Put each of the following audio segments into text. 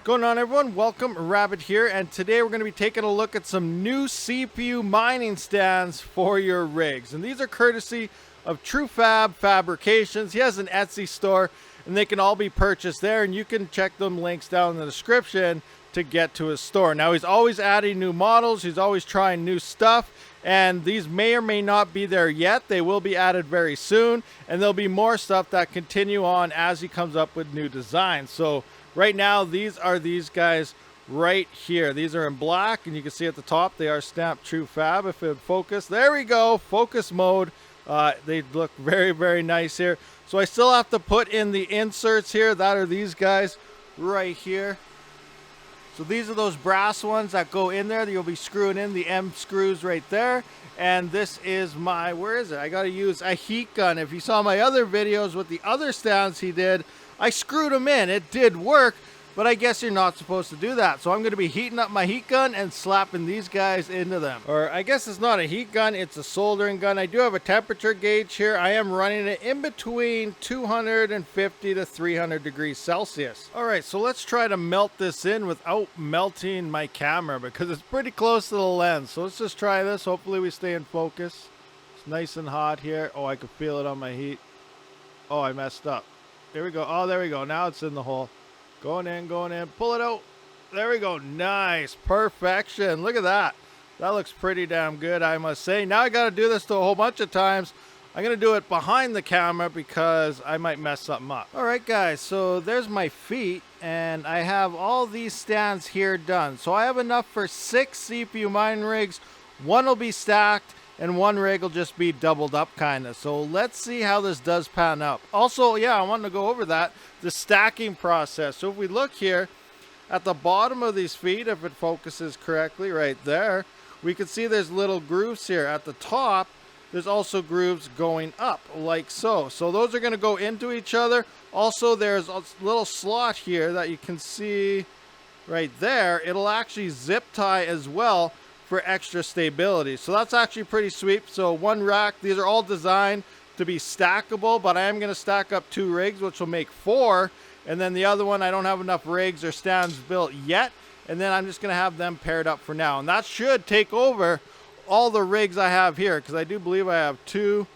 Going on, everyone? Welcome, Rabid here, and today we're going to be taking a look at some new CPU mining stands for your rigs. And these are courtesy of TrueFab Fabrications. He has an Etsy store, and they can all be purchased there, and you can check them links down in the description to get to his store. Now, he's always adding new models, he's always trying new stuff, and these may or may not be there yet. They will be added very soon, and there'll be more stuff that continue on as he comes up with new designs. So right now, these are these guys right here. These are in black, and you can see at the top they are stamped TrueFab. If it would focus, there we go, focus mode. They look very, very nice here. So I still have to put in the inserts here. That are these guys right here. So these are those brass ones that go in there that you'll be screwing in, the M screws right there. And this is my, where is it? I got to use a heat gun. If you saw my other videos with the other stands he did, I screwed them in. It did work, but I guess you're not supposed to do that. So I'm going to be heating up my heat gun and slapping these guys into them. Or I guess it's not a heat gun, it's a soldering gun. I do have a temperature gauge here. I am running it in between 250 to 300 degrees Celsius. All right, so let's try to melt this in without melting my camera because it's pretty close to the lens. So let's just try this. Hopefully we stay in focus. It's nice and hot here. Oh, I can feel it on my heat. Oh, I messed up. There we go. Oh, there we go. Now it's in the hole. Going in, pull it out. There we go. Nice. Perfection. Look at that. That looks pretty damn good, I must say. Now I got to do this to a whole bunch of times. I'm going to do it behind the camera because I might mess something up. All right, guys. So there's my feet, and I have all these stands here done. So I have enough for 6 CPU mining rigs. One will be stacked, and one rig will just be doubled up kind of. So let's see how this does pan out. Also, yeah, I wanted to go over that, the stacking process. So if we look here at the bottom of these feet, if it focuses correctly right there, we can see there's little grooves here. At the top, there's also grooves going up like so. So those are going to go into each other. Also, there's a little slot here that you can see right there. It'll actually zip tie as well for extra stability. So that's actually pretty sweet. So one rack, these are all designed to be stackable, but I am going to stack up 2 rigs, which will make 4. And then the other one, I don't have enough rigs or stands built yet. And then I'm just going to have them paired up for now. And that should take over all the rigs I have here, because I do believe I have 2,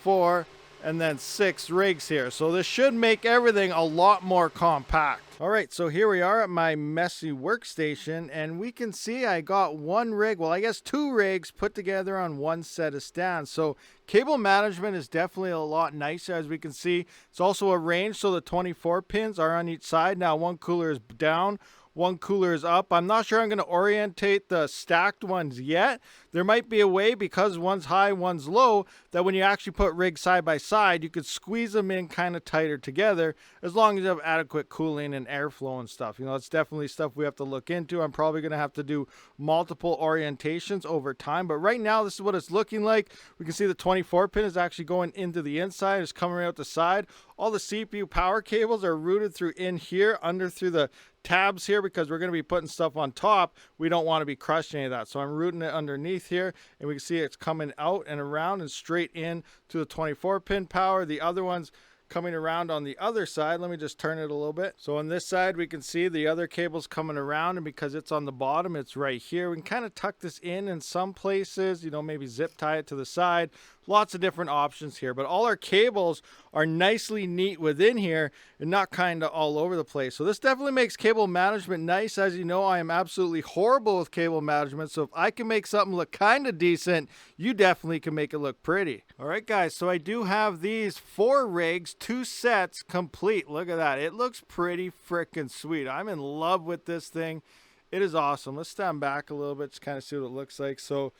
4, and then 6 rigs here. So this should make everything a lot more compact. All right, so here we are at my messy workstation, and we can see I got 1 rig, well, I guess 2 rigs put together on 1 set of stands. So cable management is definitely a lot nicer, as we can see. It's also arranged so the 24 pins are on each side. Now one cooler is down, one cooler is up. I'm not sure I'm going to orientate the stacked ones yet. There might be a way, because one's high, one's low, that when you actually put rigs side by side, you could squeeze them in kind of tighter together, as long as you have adequate cooling and airflow and stuff. You know, it's definitely stuff we have to look into. I'm probably going to have to do multiple orientations over time, but right now this is what it's looking like. We can see the 24 pin is actually going into the inside. It's coming right out the side. All the CPU power cables are routed through in here, under through the tabs here, because we're going to be putting stuff on top. We don't want to be crushing any of that. So I'm routing it underneath here, and we can see it's coming out and around and straight in to the 24 pin power. The other one's coming around on the other side. Let me just turn it a little bit. So on this side, we can see the other cable's coming around, and because it's on the bottom, it's right here. We can kind of tuck this in some places, you know, maybe zip tie it to the side. Lots of different options here, but all our cables are nicely neat within here and not kind of all over the place. So this definitely makes cable management nice. As you know, I am absolutely horrible with cable management. So if I can make something look kind of decent, you definitely can make it look pretty. All right, guys. So I do have these 4 rigs, 2 sets complete. Look at that. It looks pretty freaking sweet. I'm in love with this thing. It is awesome. Let's stand back a little bit, just kind of see what it looks like. So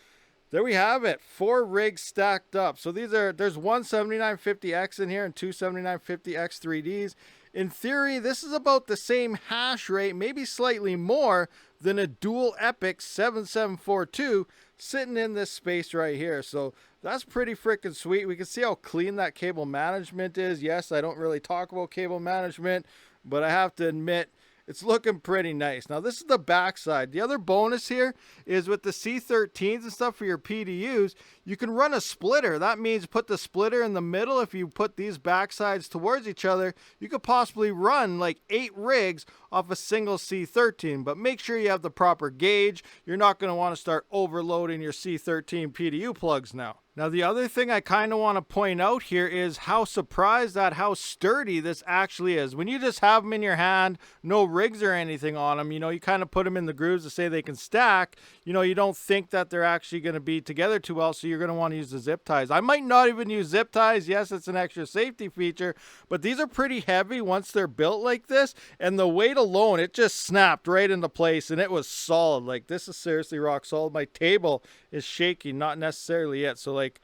there we have it, 4 rigs stacked up. So there's one 7950X in here and 2 7950X 3Ds. In theory, this is about the same hash rate, maybe slightly more than a dual EPIC 7742 sitting in this space right here. So that's pretty freaking sweet. We can see how clean that cable management is. Yes, I don't really talk about cable management, but I have to admit, it's looking pretty nice. Now this is the back side. The other bonus here is with the C13s and stuff for your PDUs, you can run a splitter. That means put the splitter in the middle. If you put these back sides towards each other, you could possibly run like 8 rigs off a single C13, but make sure you have the proper gauge. You're not going to want to start overloading your C13 PDU plugs now. Now the other thing I kind of want to point out here is how surprised at how sturdy this actually is. When you just have them in your hand, no rigs or anything on them, you know, you kind of put them in the grooves to say they can stack, you know, you don't think that they're actually going to be together too well, so you're going to want to use the zip ties. I might not even use zip ties. Yes, it's an extra safety feature, but these are pretty heavy once they're built like this, and the weight alone, it just snapped right into place, and it was solid. Like, this is seriously rock solid. My table is shaking, not necessarily it. So like,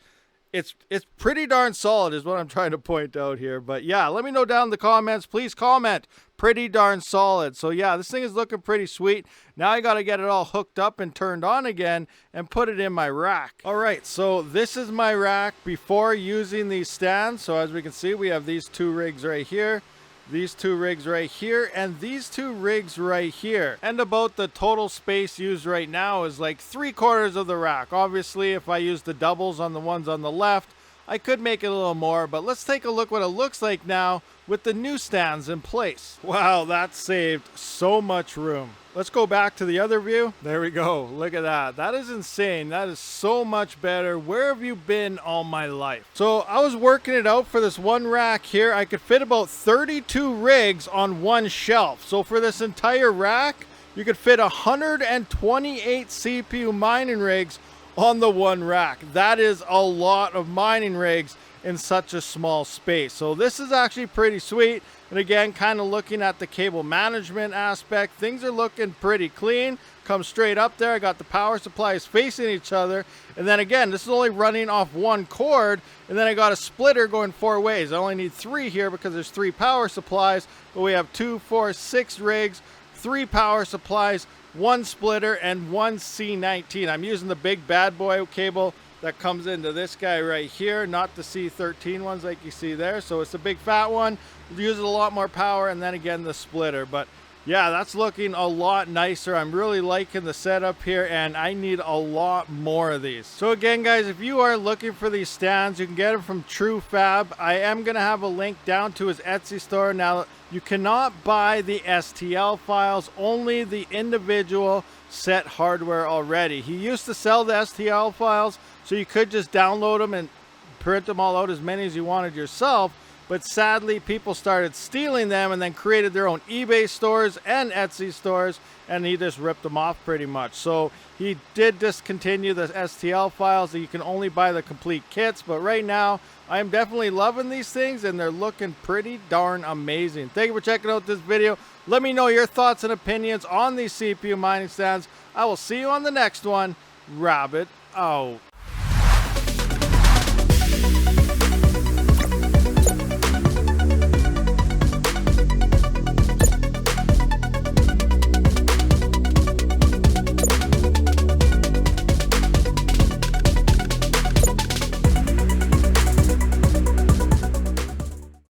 it's pretty darn solid is what I'm trying to point out here. But yeah, let me know down in the comments. Please comment. Pretty darn solid. So yeah, this thing is looking pretty sweet. Now I got to get it all hooked up and turned on again and put it in my rack. All right, so this is my rack before using these stands. So as we can see, we have these 2 rigs right here, these 2 rigs right here, and these 2 rigs right here. And about the total space used right now is like 3/4 of the rack. Obviously, if I use the doubles on the ones on the left, I could make it a little more, but let's take a look what it looks like now with the new stands in place. Wow, that saved so much room. Let's go back to the other view. There we go. Look at that. That is insane. That is so much better. Where have you been all my life? So I was working it out for this one rack here. I could fit about 32 rigs on one shelf. So for this entire rack, you could fit 128 CPU mining rigs on the one rack. That is a lot of mining rigs in such a small space. So this is actually pretty sweet. And again, kind of looking at the cable management aspect, things are looking pretty clean. Come straight up there. I got the power supplies facing each other. And then again, this is only running off one cord. And then I got a splitter going 4 ways. I only need 3 here because there's 3 power supplies, but we have 2, 4, 6 rigs, 3 power supplies, 1 splitter, and 1 C19. I'm using the big bad boy cable that comes into this guy right here, not the C13 ones like you see there. So it's a big fat one, uses a lot more power, and then again the splitter. But yeah, that's looking a lot nicer. I'm really liking the setup here, and I need a lot more of these. So again, guys, if you are looking for these stands, you can get them from TrueFab. I am going to have a link down to his Etsy store. Now, you cannot buy the STL files, only the individual set hardware already. He used to sell the STL files, so you could just download them and print them all out, as many as you wanted yourself. But sadly, people started stealing them and then created their own eBay stores and Etsy stores, and he just ripped them off pretty much. So he did discontinue the STL files, so you can only buy the complete kits. But right now, I am definitely loving these things, and they're looking pretty darn amazing. Thank you for checking out this video. Let me know your thoughts and opinions on these CPU mining stands. I will see you on the next one. Rabid out.